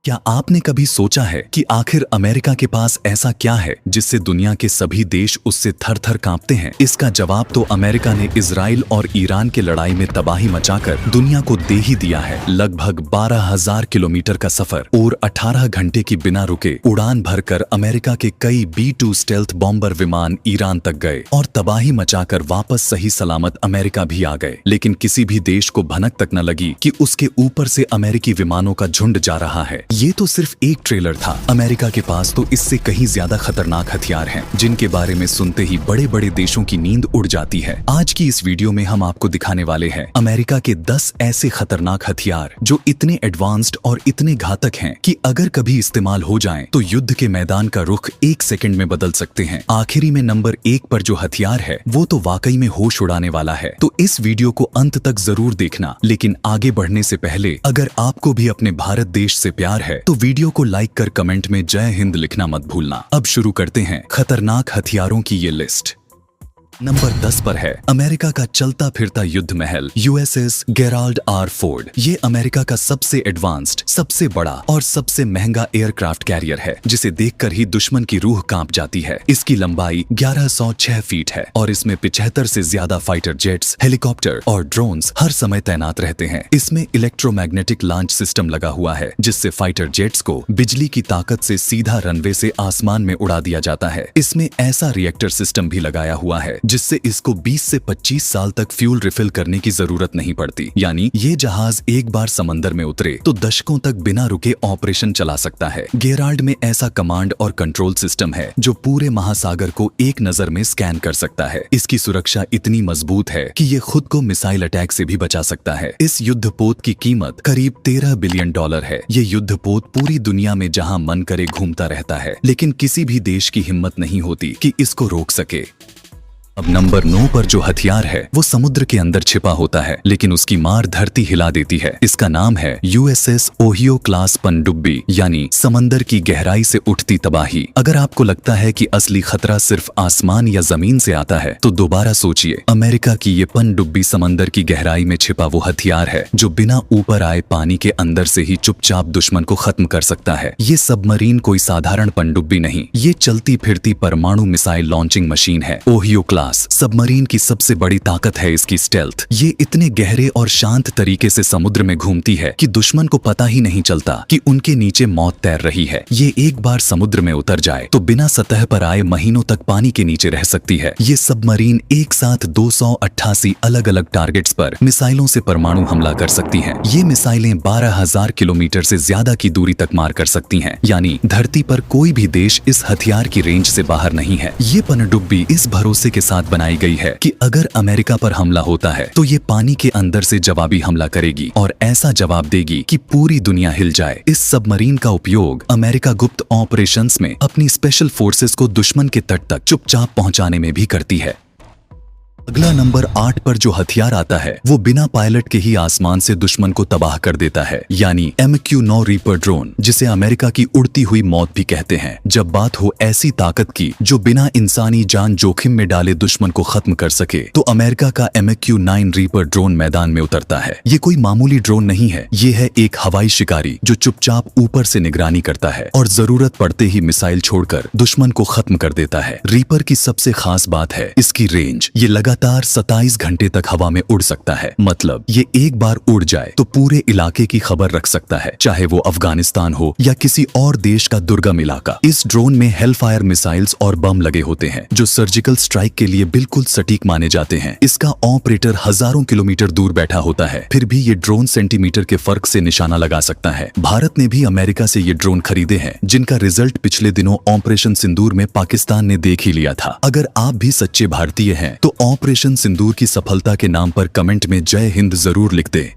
क्या आपने कभी सोचा है कि आखिर अमेरिका के पास ऐसा क्या है जिससे दुनिया के सभी देश उससे थर-थर कांपते हैं? इसका जवाब तो अमेरिका ने इजराइल और ईरान के लड़ाई में तबाही मचाकर दुनिया को दे ही दिया है। लगभग 12,000 किलोमीटर का सफर और 18 घंटे की बिना रुके उड़ान भरकर अमेरिका के कई B-2 स्टेल्थ बॉम्बर विमान ईरान तक गए और तबाही मचाकर वापस सही सलामत अमेरिका भी आ गए। लेकिन किसी भी देश को भनक तक न लगी कि उसके ऊपर से अमेरिकी विमानों का झुंड जा रहा है। ये तो सिर्फ एक ट्रेलर था। अमेरिका के पास तो इससे कहीं ज्यादा खतरनाक हथियार हैं, जिनके बारे में सुनते ही बड़े बड़े देशों की नींद उड़ जाती है। आज की इस वीडियो में हम आपको दिखाने वाले हैं अमेरिका के 10 ऐसे खतरनाक हथियार जो इतने एडवांस्ड और इतने घातक हैं कि अगर कभी इस्तेमाल हो जाएं तो युद्ध के मैदान का रुख 1 सेकंड में बदल सकते हैं। आखिरी में नंबर 1 पर जो हथियार है वो तो वाकई में होश उड़ाने वाला है। तो इस वीडियो को अंत तक जरूर देखना। लेकिन आगे बढ़ने से पहले अगर आपको भी अपने भारत देश से प्यार है तो वीडियो को लाइक कर कमेंट में जय हिंद लिखना मत भूलना। अब शुरू करते हैं खतरनाक हथियारों की ये लिस्ट। नंबर 10 पर है अमेरिका का चलता फिरता युद्ध महल USS गेराल्ड R. फोर्ड। ये अमेरिका का सबसे एडवांस्ड, सबसे बड़ा और सबसे महंगा एयरक्राफ्ट कैरियर है, जिसे देखकर ही दुश्मन की रूह कांप जाती है। इसकी लंबाई 1106 फीट है और इसमें 75 से ज्यादा फाइटर जेट्स, हेलीकॉप्टर और ड्रोन्स हर समय तैनात रहते हैं। इसमें इलेक्ट्रोमैग्नेटिक लॉन्च सिस्टम लगा हुआ है, जिससे फाइटर जेट्स को बिजली की ताकत से सीधा रनवे से आसमान में उड़ा दिया जाता है। इसमें ऐसा रिएक्टर सिस्टम भी लगाया हुआ है जिससे इसको 20 से 25 साल तक फ्यूल रिफिल करने की जरूरत नहीं पड़ती। यानी ये जहाज एक बार समंदर में उतरे तो दशकों तक बिना रुके ऑपरेशन चला सकता है। गेराल्ड में ऐसा कमांड और कंट्रोल सिस्टम है जो पूरे महासागर को एक नजर में स्कैन कर सकता है। इसकी सुरक्षा इतनी मजबूत है कि ये खुद को मिसाइल अटैक से भी बचा सकता है। इस युद्धपोत की कीमत करीब $13 बिलियन है। ये युद्धपोत पूरी दुनिया में जहां मन करे घूमता रहता है, लेकिन किसी भी देश की हिम्मत नहीं होती कि इसको रोक सके। अब नंबर 9 पर जो हथियार है वो समुद्र के अंदर छिपा होता है, लेकिन उसकी मार धरती हिला देती है। इसका नाम है USS ओहियो क्लास पनडुब्बी, यानी समंदर की गहराई से उठती तबाही। अगर आपको लगता है कि असली खतरा सिर्फ आसमान या जमीन से आता है तो दोबारा सोचिए। अमेरिका की ये पनडुब्बी समंदर की गहराई में छिपा वो हथियार है जो बिना ऊपर आए पानी के अंदर से ही चुपचाप दुश्मन को खत्म कर सकता है। ये सबमरीन कोई साधारण पनडुब्बी नहीं, ये चलती फिरती परमाणु मिसाइल लॉन्चिंग मशीन है। ओहियो सबमरीन की सबसे बड़ी ताकत है इसकी स्टेल्थ। ये इतने गहरे और शांत तरीके से समुद्र में घूमती है कि दुश्मन को पता ही नहीं चलता कि उनके नीचे मौत तैर रही है। ये एक बार समुद्र में उतर जाए तो बिना सतह पर आए महीनों तक पानी के नीचे रह सकती है। ये सबमरीन एक साथ 288 अलग अलग टारगेट्स पर मिसाइलों से परमाणु हमला कर सकती हैं। ये मिसाइलें 12,000 किलोमीटर से ज्यादा की दूरी तक मार कर सकती हैं। यानी धरती पर कोई भी देश इस हथियार की रेंज से बाहर नहीं है। ये पनडुब्बी इस भरोसे के साथ बनाई गई है कि अगर अमेरिका पर हमला होता है तो ये पानी के अंदर से जवाबी हमला करेगी और ऐसा जवाब देगी कि पूरी दुनिया हिल जाए। इस सबमरीन का उपयोग अमेरिका गुप्त ऑपरेशंस में अपनी स्पेशल फोर्सेस को दुश्मन के तट तक चुपचाप पहुंचाने में भी करती है। अगला नंबर 8 पर जो हथियार आता है वो बिना पायलट के ही आसमान से दुश्मन को तबाह कर देता है, यानी MQ-9 रीपर ड्रोन, जिसे अमेरिका की उड़ती हुई मौत भी कहते हैं। जब बात हो ऐसी ताकत की जो बिना इंसानी जान जोखिम में डाले दुश्मन को खत्म कर सके, तो अमेरिका का MQ-9 रीपर ड्रोन मैदान में उतरता है। ये कोई मामूली ड्रोन नहीं है, ये है एक हवाई शिकारी जो चुपचाप ऊपर से निगरानी करता है और जरूरत पड़ते ही मिसाइल छोड़कर दुश्मन को खत्म कर देता है। रीपर की सबसे खास बात है इसकी रेंज। ये लगातार 27 घंटे तक हवा में उड़ सकता है। मतलब ये एक बार उड़ जाए तो पूरे इलाके की खबर रख सकता है, चाहे वो अफगानिस्तान हो या किसी और देश का दुर्गम इलाका। इस ड्रोन में हेलफायर मिसाइल्स और बम लगे होते हैं जो सर्जिकल स्ट्राइक के लिए बिल्कुल सटीक माने जाते हैं। इसका ऑपरेटर हजारों किलोमीटर दूर बैठा होता है, फिर भी ये ड्रोन सेंटीमीटर के फर्क से निशाना लगा सकता है। भारत ने भी अमेरिका से ये ड्रोन खरीदे हैं, जिनका रिजल्ट पिछले दिनों ऑपरेशन सिंदूर में पाकिस्तान ने देख ही लिया था। अगर आप भी सच्चे भारतीय हैं तो ऑपरेशन सिंदूर की सफलता के नाम पर कमेंट में जय हिंद जरूर लिख दे।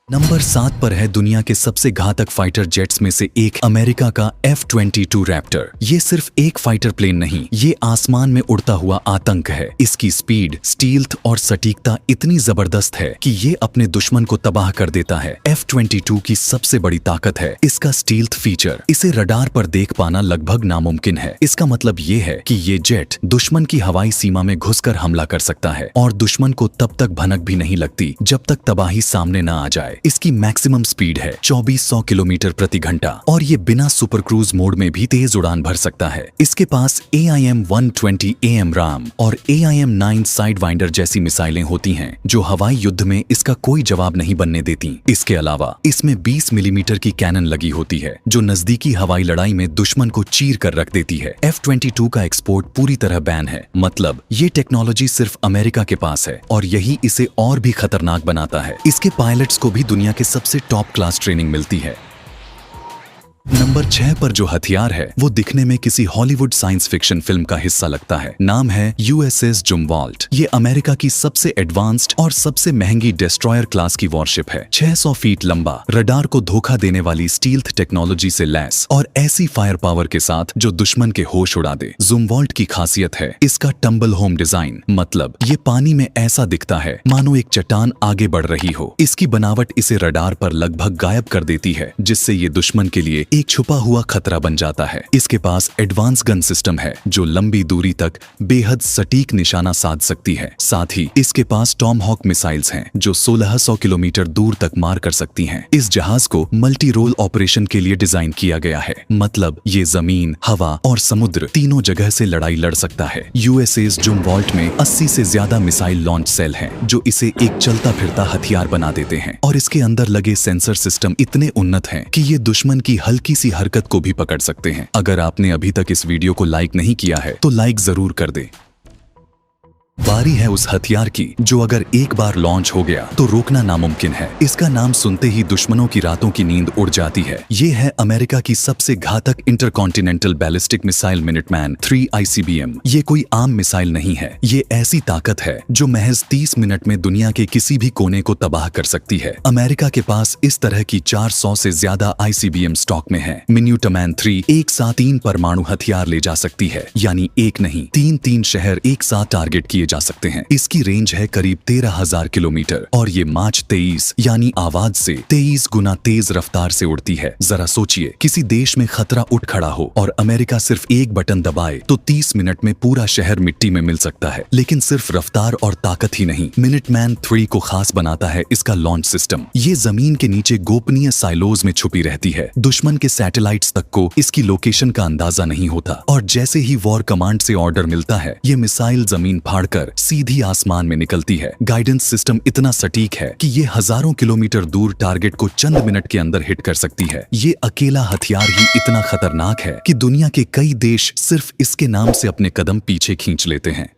नंबर 7 पर है दुनिया के सबसे घातक फाइटर जेट्स में से एक अमेरिका का F-22 रैप्टर। ये सिर्फ एक फाइटर प्लेन नहीं, ये आसमान में उड़ता हुआ आतंक है। इसकी स्पीड, स्टील्थ और सटीकता इतनी जबरदस्त है कि ये अपने दुश्मन को तबाह कर देता है। F-22 की सबसे बड़ी ताकत है इसका स्टील्थ फीचर। इसे रडार पर देख पाना लगभग नामुमकिन है। इसका मतलब ये है कि ये जेट दुश्मन की हवाई सीमा में घुसकर हमला कर सकता है और दुश्मन को तब तक भनक भी नहीं लगती जब तक तबाही सामने न आ जाए। इसकी मैक्सिमम स्पीड है 2400 किलोमीटर प्रति घंटा और ये बिना सुपर क्रूज मोड में भी तेज उड़ान भर सकता है। इसके पास AIM-120 AMRAAM और AIM-9 साइडवाइंडर जैसी मिसाइलें होती हैं जो हवाई युद्ध में इसका कोई जवाब नहीं बनने देती। इसके अलावा इसमें 20 मिलीमीटर की कैनन लगी होती है जो नजदीकी हवाई लड़ाई में दुश्मन को चीर कर रख देती है। F-22 का एक्सपोर्ट पूरी तरह बैन है, मतलब ये टेक्नोलॉजी सिर्फ अमेरिका के पास है और यही इसे और भी खतरनाक बनाता है। इसके पायलट्स को भी दुनिया के सबसे टॉप क्लास ट्रेनिंग मिलती है। नंबर 6 पर जो हथियार है वो दिखने में किसी हॉलीवुड साइंस फिक्शन फिल्म का हिस्सा लगता है। नाम है USS जुमवॉल्ट। ये अमेरिका की सबसे एडवांस्ड और सबसे महंगी डिस्ट्रॉयर क्लास की वॉरशिप है। 600 फीट लंबा, रडार को धोखा देने वाली स्टील्थ टेक्नोलॉजी से लैस और ऐसी फायर पावर के साथ जो दुश्मन के होश उड़ा दे। जुमवॉल्ट की खासियत है इसका टम्बल होम डिजाइन, मतलब ये पानी में ऐसा दिखता है मानो एक चट्टान आगे बढ़ रही हो। इसकी बनावट इसे रडार पर लगभग गायब कर देती है, जिससे ये दुश्मन के लिए एक छुपा हुआ खतरा बन जाता है। इसके पास एडवांस गन सिस्टम है जो लंबी दूरी तक बेहद सटीक निशाना साध सकती है। साथ ही इसके पास टॉमहॉक मिसाइल्स हैं जो 1600 किलोमीटर दूर तक मार कर सकती हैं। इस जहाज को मल्टी रोल ऑपरेशन के लिए डिजाइन किया गया है, मतलब ये जमीन, हवा और समुद्र तीनों जगह से लड़ाई लड़ सकता है। USS जुमवॉल्ट में 80 से ज्यादा मिसाइल लॉन्च सेल हैं जो इसे एक चलता फिरता हथियार बना देते हैं और इसके अंदर लगे सेंसर सिस्टम इतने उन्नत हैं कि ये दुश्मन की हल्की सी हरकत को भी पकड़ सकते हैं। अगर आपने अभी तक इस वीडियो को लाइक नहीं किया है तो लाइक जरूर कर दे। बारी है उस हथियार की जो अगर एक बार लॉन्च हो गया तो रोकना नामुमकिन है। इसका नाम सुनते ही दुश्मनों की रातों की नींद उड़ जाती है। ये है अमेरिका की सबसे घातक intercontinental ballistic missile Minuteman 3 ICBM। ये कोई आम मिसाइल नहीं है, ये ऐसी ताकत है जो महज 30 मिनट में दुनिया के किसी भी कोने को तबाह कर सकती है। अमेरिका के पास इस तरह की 400 से ज्यादा ICBM स्टॉक में है। मिन्यूटमैन 3 एक साथ 3 परमाणु हथियार ले जा सकती है, यानी एक नहीं 3 शहर एक साथ टारगेट किए जा सकते हैं। इसकी रेंज है करीब 13,000 किलोमीटर और ये माच 23 यानी आवाज से 23 गुना तेज रफ्तार से उड़ती है। जरा सोचिए, किसी देश में खतरा उठ खड़ा हो और अमेरिका सिर्फ एक बटन दबाए तो 30 मिनट में पूरा शहर मिट्टी में मिल सकता है। लेकिन सिर्फ रफ्तार और ताकत ही नहीं, मिनटमैन 3 को खास बनाता है इसका लॉन्च सिस्टम। ये जमीन के नीचे गोपनीय साइलोज में छुपी रहती है। दुश्मन के सैटेलाइट्स तक को इसकी लोकेशन का अंदाजा नहीं होता और जैसे ही वॉर कमांड से ऑर्डर मिलता है, ये मिसाइल जमीन फाड़कर सीधी आसमान में निकलती है। गाइडेंस सिस्टम इतना सटीक है कि ये हजारों किलोमीटर दूर टारगेट को चंद मिनट के अंदर हिट कर सकती है। ये अकेला हथियार ही इतना खतरनाक है कि दुनिया के कई देश सिर्फ इसके नाम से अपने कदम पीछे खींच लेते हैं।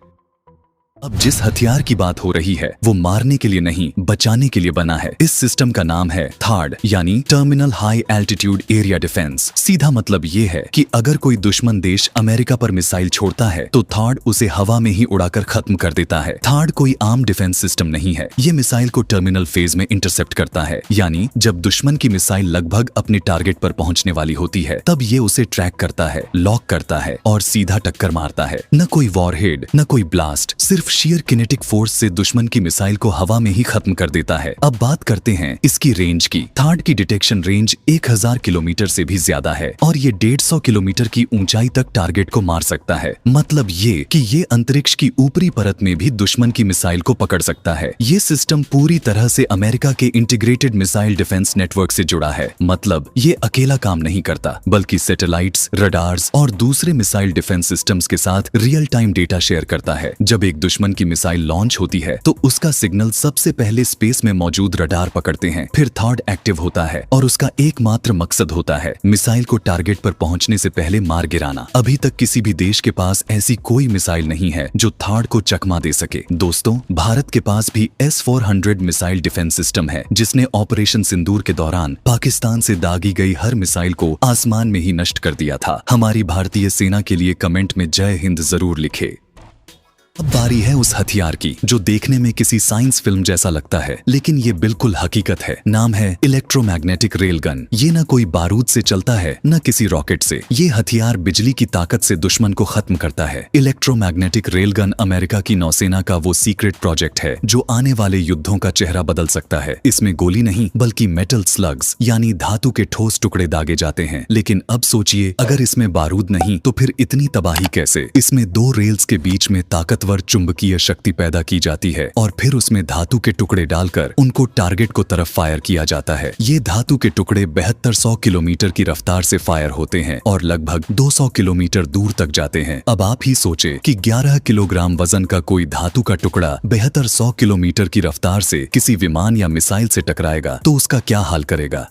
अब जिस हथियार की बात हो रही है वो मारने के लिए नहीं, बचाने के लिए बना है। इस सिस्टम का नाम है THAAD यानी terminal high altitude area defence. सीधा मतलब ये है कि अगर कोई दुश्मन देश अमेरिका पर मिसाइल छोड़ता है तो THAAD उसे हवा में ही उड़ाकर खत्म कर देता है। THAAD कोई आम डिफेंस सिस्टम नहीं है। ये मिसाइल को टर्मिनल फेज में इंटरसेप्ट करता है, यानी जब दुश्मन की मिसाइल लगभग अपने टारगेट पर पहुंचने वाली होती है तब ये उसे ट्रैक करता है, लॉक करता है और सीधा टक्कर मारता है। न कोई वॉरहेड, न कोई ब्लास्ट, सिर्फ शेयर किनेटिक फोर्स से दुश्मन की मिसाइल को हवा में ही खत्म कर देता है। अब बात करते हैं इसकी रेंज की। THAAD की डिटेक्शन रेंज 1000 किलोमीटर से भी ज्यादा है और ये 150 किलोमीटर की ऊंचाई तक टारगेट को मार सकता है। मतलब ये कि ये अंतरिक्ष की ऊपरी परत में भी दुश्मन की मिसाइल को पकड़ सकता है। ये सिस्टम पूरी तरह से अमेरिका के इंटीग्रेटेड मिसाइल डिफेंस नेटवर्क से जुड़ा है। मतलब ये अकेला काम नहीं करता, बल्कि सैटेलाइट्स, रडार्स और दूसरे मिसाइल डिफेंस सिस्टम्स के साथ रियल टाइम डेटा शेयर करता है। जब एक दुश्मन की मिसाइल लॉन्च होती है तो उसका सिग्नल सबसे पहले स्पेस में मौजूद रडार पकड़ते हैं, फिर THAAD एक्टिव होता है और उसका एकमात्र मकसद होता है मिसाइल को टारगेट पर पहुंचने से पहले मार गिराना। अभी तक किसी भी देश के पास ऐसी कोई मिसाइल नहीं है जो THAAD को चकमा दे सके। दोस्तों, भारत के पास भी S-400 मिसाइल डिफेंस सिस्टम है जिसने ऑपरेशन सिंदूर के दौरान पाकिस्तान से दागी गई हर मिसाइल को आसमान में ही नष्ट कर दिया था। हमारी भारतीय सेना के लिए कमेंट में जय हिंद जरूर लिखे। अब बारी है उस हथियार की जो देखने में किसी साइंस फिल्म जैसा लगता है, लेकिन ये बिल्कुल हकीकत है। नाम है इलेक्ट्रोमैग्नेटिक रेल गन। ये न कोई बारूद से चलता है न किसी रॉकेट से। ये हथियार बिजली की ताकत से दुश्मन को खत्म करता है। इलेक्ट्रोमैग्नेटिक रेल गन अमेरिका की नौसेना का वो सीक्रेट प्रोजेक्ट है जो आने वाले युद्धों का चेहरा बदल सकता है। इसमें गोली नहीं बल्कि मेटल स्लग्स यानी धातु के ठोस टुकड़े दागे जाते हैं। लेकिन अब सोचिए, अगर इसमें बारूद नहीं तो फिर इतनी तबाही कैसे? इसमें 2 रेल्स के बीच में ताकतवर ताकतवर चुंबकीय शक्ति पैदा की जाती है और फिर उसमें धातु के टुकड़े डालकर उनको टारगेट को तरफ फायर किया जाता है। ये धातु के टुकड़े 7200 किलोमीटर की रफ्तार से फायर होते हैं और लगभग 200 किलोमीटर दूर तक जाते हैं। अब आप ही सोचे कि 11 किलोग्राम वजन का कोई धातु का टुकड़ा 7200 किलोमीटर की रफ्तार से किसी विमान या मिसाइल से टकराएगा तो उसका क्या हाल करेगा।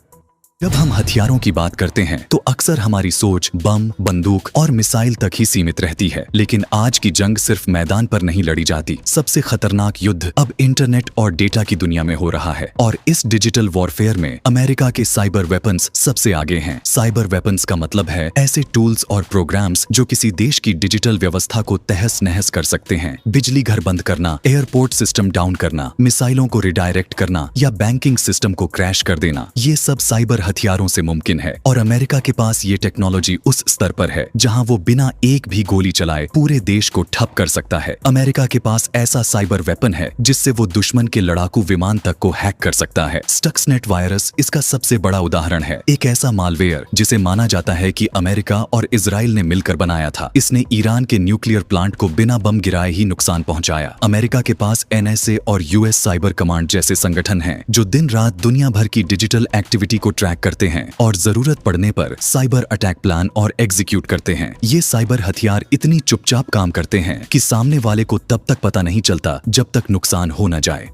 जब हम हथियारों की बात करते हैं तो अक्सर हमारी सोच बम, बंदूक और मिसाइल तक ही सीमित रहती है, लेकिन आज की जंग सिर्फ मैदान पर नहीं लड़ी जाती। सबसे खतरनाक युद्ध अब इंटरनेट और डेटा की दुनिया में हो रहा है और इस डिजिटल वॉरफेयर में अमेरिका के साइबर वेपन्स सबसे आगे हैं। साइबर वेपन्स का मतलब है ऐसे टूल्स और प्रोग्राम्स जो किसी देश की डिजिटल व्यवस्था को तहस नहस कर सकते हैं। बिजली घर बंद करना, एयरपोर्ट सिस्टम डाउन करना, मिसाइलों को रिडायरेक्ट करना या बैंकिंग सिस्टम को क्रैश कर देना, ये सब साइबर हथियारों से मुमकिन है। और अमेरिका के पास ये टेक्नोलॉजी उस स्तर पर है जहां वो बिना एक भी गोली चलाए पूरे देश को ठप कर सकता है। अमेरिका के पास ऐसा साइबर वेपन है जिससे वो दुश्मन के लड़ाकू विमान तक को हैक कर सकता है। स्टक्सनेट वायरस इसका सबसे बड़ा उदाहरण है। एक ऐसा मालवेयर जिसे माना जाता है कि अमेरिका और इजराइल ने मिलकर बनाया था। इसने ईरान के न्यूक्लियर प्लांट को बिना बम गिराए ही नुकसान पहुंचाया। अमेरिका के पास NSA और US साइबर कमांड जैसे संगठन हैं जो दिन रात दुनिया भर की डिजिटल एक्टिविटी को ट्रैक करते हैं और जरूरत पड़ने पर साइबर अटैक प्लान और एग्जीक्यूट करते हैं। ये साइबर हथियार इतनी चुपचाप काम करते हैं कि सामने वाले को तब तक पता नहीं चलता जब तक नुकसान हो न जाए।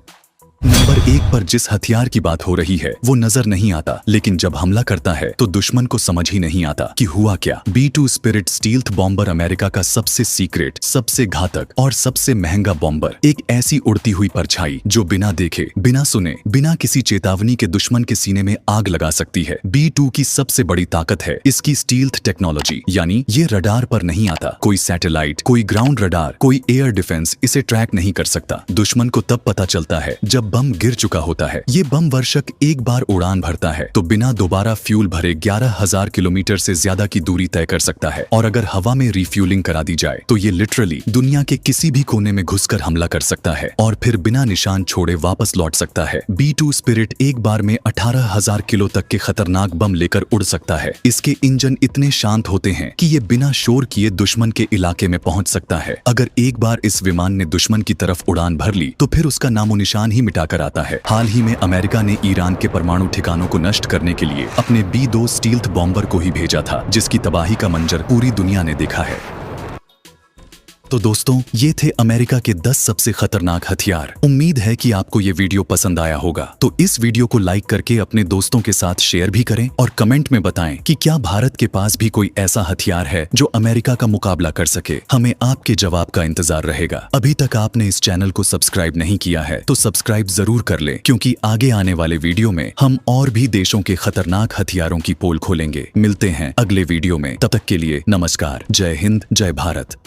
नंबर 1 पर जिस हथियार की बात हो रही है वो नजर नहीं आता, लेकिन जब हमला करता है तो दुश्मन को समझ ही नहीं आता कि हुआ क्या। B2 spirit stealth bomber America का सबसे सीक्रेट, सबसे घातक और सबसे महंगा बॉम्बर। एक ऐसी उड़ती हुई परछाई जो बिना देखे, बिना सुने, बिना किसी चेतावनी के दुश्मन के सीने में आग लगा सकती है। B2 की सबसे बड़ी ताकत है इसकी स्टील्थ टेक्नोलॉजी, यानी ये रडार पर नहीं आता। कोई सैटेलाइट, कोई ग्राउंड रडार, कोई एयर डिफेंस इसे ट्रैक नहीं कर सकता। दुश्मन को तब पता चलता है जब बम गिर चुका होता है। ये बम वर्षक एक बार उड़ान भरता है तो बिना दोबारा फ्यूल भरे 11,000 किलोमीटर से ज्यादा की दूरी तय कर सकता है। और अगर हवा में रिफ्यूलिंग करा दी जाए तो ये लिटरली दुनिया के किसी भी कोने में घुसकर हमला कर सकता है और फिर बिना निशान छोड़े वापस लौट सकता है। B2 स्पिरिट एक बार में 18,000 किलो तक के खतरनाक बम लेकर उड़ सकता है। इसके इंजन इतने शांत होते हैं कि ये बिना शोर किए दुश्मन के इलाके में पहुंच सकता है। अगर एक बार इस विमान ने दुश्मन की तरफ उड़ान भर ली तो फिर उसका नामो निशान ही मिटा कर आता है। हाल ही में अमेरिका ने ईरान के परमाणु ठिकानों को नष्ट करने के लिए अपने B2 स्टील्थ बॉम्बर को ही भेजा था, जिसकी तबाही का मंजर पूरी दुनिया ने देखा है। तो दोस्तों, ये थे अमेरिका के 10 सबसे खतरनाक हथियार। उम्मीद है कि आपको ये वीडियो पसंद आया होगा। तो इस वीडियो को लाइक करके अपने दोस्तों के साथ शेयर भी करें और कमेंट में बताएं कि क्या भारत के पास भी कोई ऐसा हथियार है जो अमेरिका का मुकाबला कर सके। हमें आपके जवाब का इंतजार रहेगा। अभी तक आपने इस चैनल को सब्सक्राइब नहीं किया है तो सब्सक्राइब जरूर कर लें, क्योंकि आगे आने वाले वीडियो में हम और भी देशों के खतरनाक हथियारों की पोल खोलेंगे। मिलते हैं अगले वीडियो में, तब तक के लिए नमस्कार। जय हिंद, जय भारत।